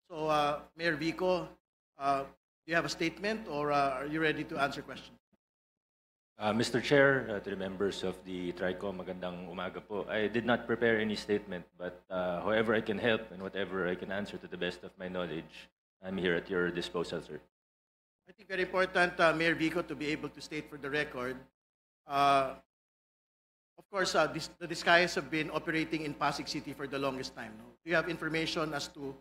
So, Mayor Vico, do you have a statement or are you ready to answer questions? Mr. Chair, to the members of the TRICOM, magandang umaga po. I did not prepare any statement, but however I can help and whatever I can answer to the best of my knowledge, I'm here at your disposal, sir. I think very important, Mayor Vico, to be able to state for the record. Of course, the Discayas have been operating in Pasig City for the longest time. No? Do you have information as to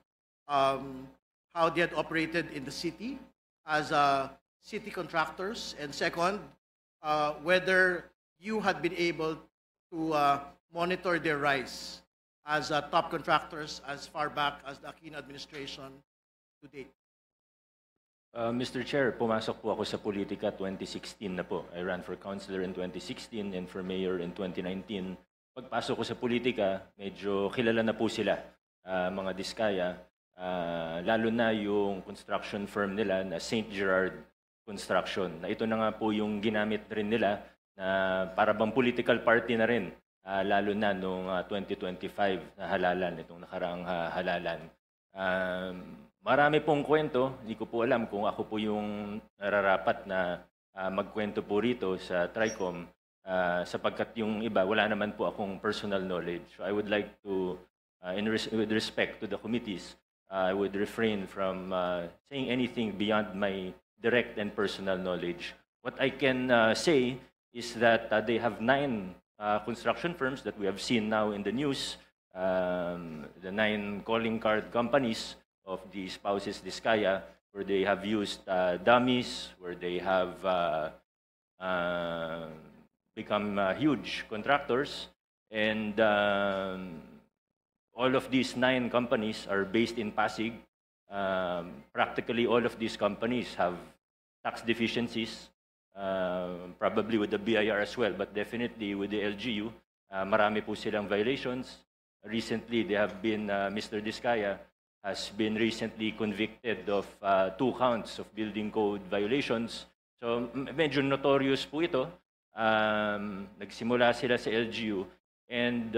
how they had operated in the city as city contractors? And second, whether you had been able to monitor their rise as top contractors as far back as the Aquino administration to date? Mr. Chair, pumasok po ako sa politika 2016 na po. I ran for councilor in 2016 and for mayor in 2019. Pagpasok ko sa politika, medyo kilala na po sila, mga Diskaya, lalo na yung construction firm nila na St. Gerard Construction. Na ito na nga po yung ginamit rin nila na para bang political party na rin, lalo na noong 2025 na halalan, itong nakaraang halalan. Marami pong kwento, hindi ko po alam kung ako po yung nararapat na magkwento po rito sa TRICOM sapagkat yung iba, wala naman po akong personal knowledge. So I would like to, with respect to the committees, I would refrain from saying anything beyond my direct and personal knowledge. What I can say is that they have 9 construction firms that we have seen now in the news, the 9 calling card companies of the spouses Diskaya, where they have used dummies, where they have become huge contractors, and all of these 9 companies are based in Pasig. Practically all of these companies have tax deficiencies, probably with the BIR as well, but definitely with the LGU, marami po silang violations. Recently, they have been, Mr. Diskaya has been recently convicted of 2 counts of building code violations. So medyo notorious po ito. Nagsimula sila sa LGU. And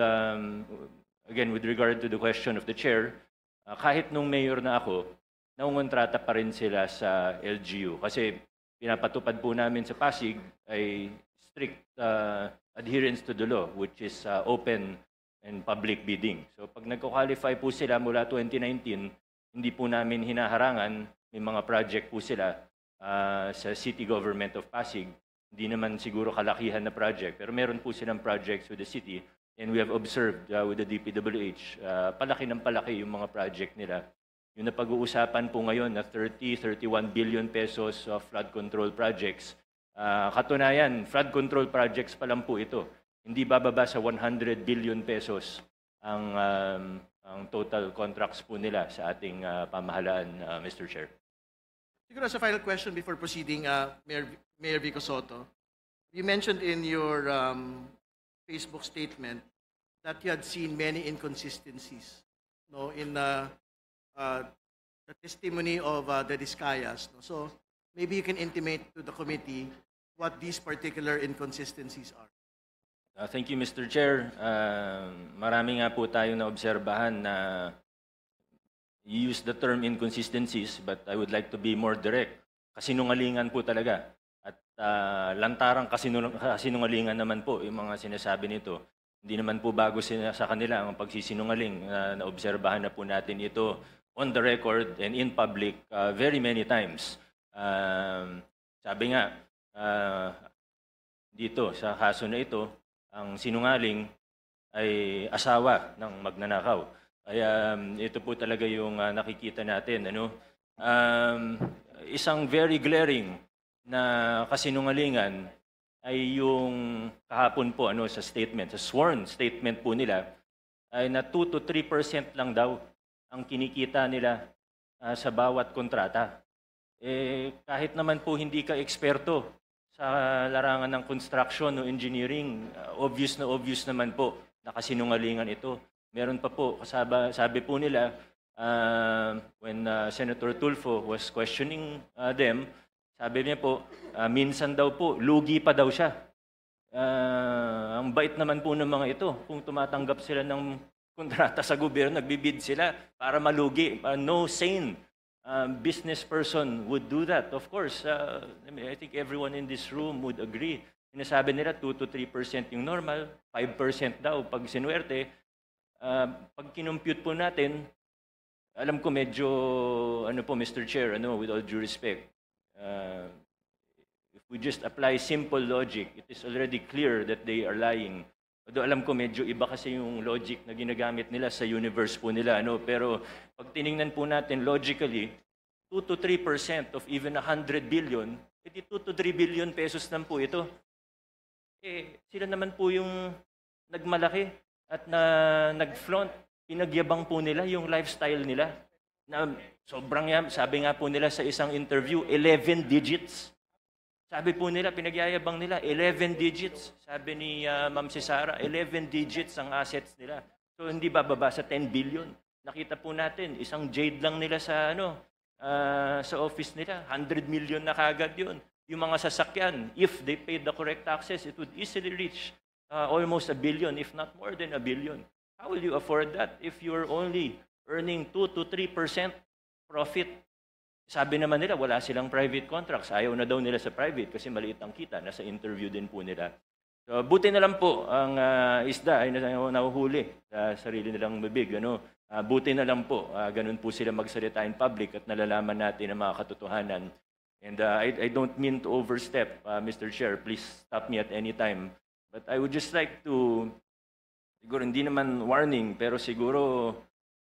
again, with regard to the question of the chair, kahit nung mayor na ako, naungontrata pa rin sila sa LGU. Kasi pinapatupad po namin sa Pasig ay strict adherence to the law, which is open and public bidding. So pag nagko-qualify po sila mula 2019, hindi po namin hinaharangan, may mga project po sila sa city government of Pasig. Hindi naman siguro kalakihan na project, pero meron po silang projects with the city and we have observed with the DPWH, palaki ng palaki yung mga project nila. Yung napag-uusapan po ngayon na 31 billion pesos of flood control projects, katunayan, flood control projects pa lang po ito. Hindi bababa sa 100 billion pesos ang total contracts po nila sa ating pamahalaan, Mr. Chair. Siguro as a final question before proceeding, Mayor Vico Soto, you mentioned in your Facebook statement that you had seen many inconsistencies, no, in the testimony of the Diskayas. No? So maybe you can intimate to the committee what these particular inconsistencies are. Thank you, Mr. Chair. Marami nga po tayong naobserbahan na you use the term inconsistencies, but I would like to be more direct. Kasinungalingan po talaga. At lantarang kasinungalingan naman po yung mga sinasabi nito. Hindi naman po bago sa kanila ang pagsisinungaling. Naobserbahan na po natin ito on the record and in public very many times. Sabi nga, dito sa kaso na ito, ang sinungaling ay asawa ng magnanakaw. Kaya ito po talaga yung nakikita natin. Ano? Isang very glaring na kasinungalingan ay yung kahapon po sa statement, sa sworn statement po nila, ay na 2 to 3% lang daw ang kinikita nila sa bawat kontrata. Kahit naman po hindi ka eksperto sa larangan ng construction o engineering, obvious naman po na kasinungalingan ito. Meron pa po, sabi po nila, when Senator Tulfo was questioning them, sabi niya po, minsan daw po, lugi pa daw siya. Ang bait naman po ng mga ito kung tumatanggap sila ng kontrata sa gobyerno, nagbibid sila para malugi. No sane business person would do that. Of course, I think everyone in this room would agree. Sinasabi nila 2 to 3% yung normal, 5% daw pag sinuwerte. Pag kinumpute po natin, alam ko medyo, Mr. Chair, with all due respect, if we just apply simple logic, it is already clear that they are lying. Although alam ko medyo iba kasi yung logic na ginagamit nila sa universe po nila. Pero pag tiningnan po natin logically, 2 to 3% of even 100 billion, edi 2 to 3 billion pesos lang po ito. Sila naman po yung nagmalaki at nag-flaunt. Pinagyabang po nila yung lifestyle nila. Na sobrang sabi nga po nila sa isang interview, 11 digits. Sabi po nila, pinagyayabang nila, 11 digits. Sabi ni Ma'am Sara, 11 digits ang assets nila. So hindi bababa sa 10 billion. Nakita po natin, isang jade lang nila sa sa office nila, 100 million na kagad yun. Yung mga sasakyan, if they paid the correct taxes, it would easily reach almost 1 billion, if not more than 1 billion. How will you afford that if you're only earning 2 to 3% profit? Sabi naman nila, wala silang private contracts. Ayaw na daw nila sa private kasi maliit ang kita. Nasa interview din po nila. So, buti na lang po ang isda ay nahuhuli sa sarili nilang bibig. Buti na lang po. Ganun po sila magsalita in public at nalalaman natin ang mga katotohanan. And I don't mean to overstep, Mr. Chair. Please stop me at any time. But I would just like to, siguro hindi naman warning, pero siguro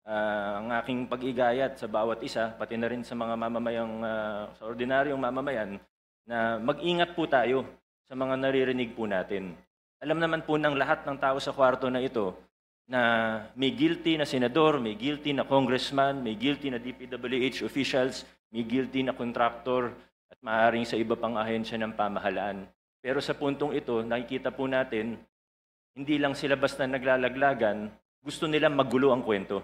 ang aking pag-igayat sa bawat isa, pati na rin sa mga mamamayang, sa ordinaryong mamamayan, na mag-ingat po tayo sa mga naririnig po natin. Alam naman po ng lahat ng tao sa kwarto na ito na may guilty na senador, may guilty na congressman, may guilty na DPWH officials, may guilty na contractor, at maaaring sa iba pang ahensya ng pamahalaan. Pero sa puntong ito, nakikita po natin, hindi lang sila basta naglalaglagan, gusto nilang magulo ang kwento.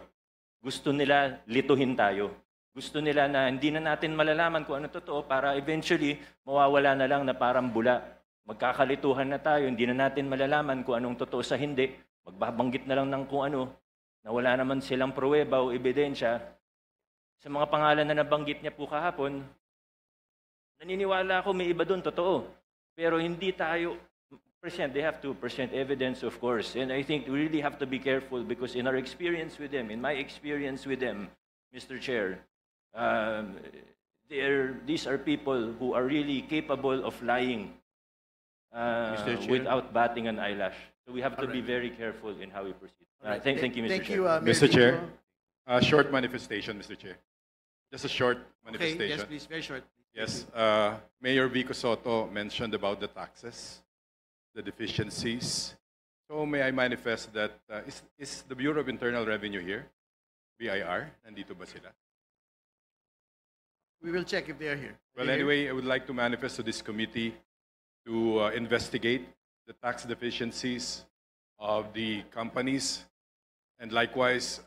Gusto nila lituhin tayo. Gusto nila na hindi na natin malalaman kung ano totoo para eventually mawawala na lang na parang bula. Magkakalituhan na tayo, hindi na natin malalaman kung anong totoo sa hindi. Magbabanggit na lang ng kung ano, na wala naman silang pruweba o ebidensya. Sa mga pangalan na nabanggit niya po kahapon, naniniwala ako may iba doon, totoo. Pero hindi tayo they have to present evidence, of course. And I think we really have to be careful because in our experience with them, in my experience with them, Mr. Chair, these are people who are really capable of lying without batting an eyelash. So we have to be very careful in how we proceed. Thank you, Mr. Chair. Mr. Chair, a short manifestation, Mr. Chair. Just a short Okay, manifestation. yes, please, very short. Yes, Mayor Vico Soto mentioned about the taxes, the deficiencies. So may I manifest that, is the Bureau of Internal Revenue here? BIR? Nandito ba sila? We will check if they are here. Well, Are they here? anyway, I would like to manifest to this committee to investigate the tax deficiencies of the companies and likewise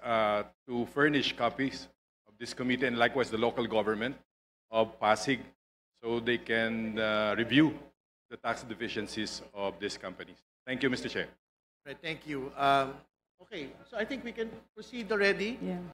to furnish copies of this committee and likewise the local government of Pasig so they can review the tax deficiencies of these companies. Thank you, Mr. Chair. Right, thank you. Okay, so I think we can proceed already. Yeah.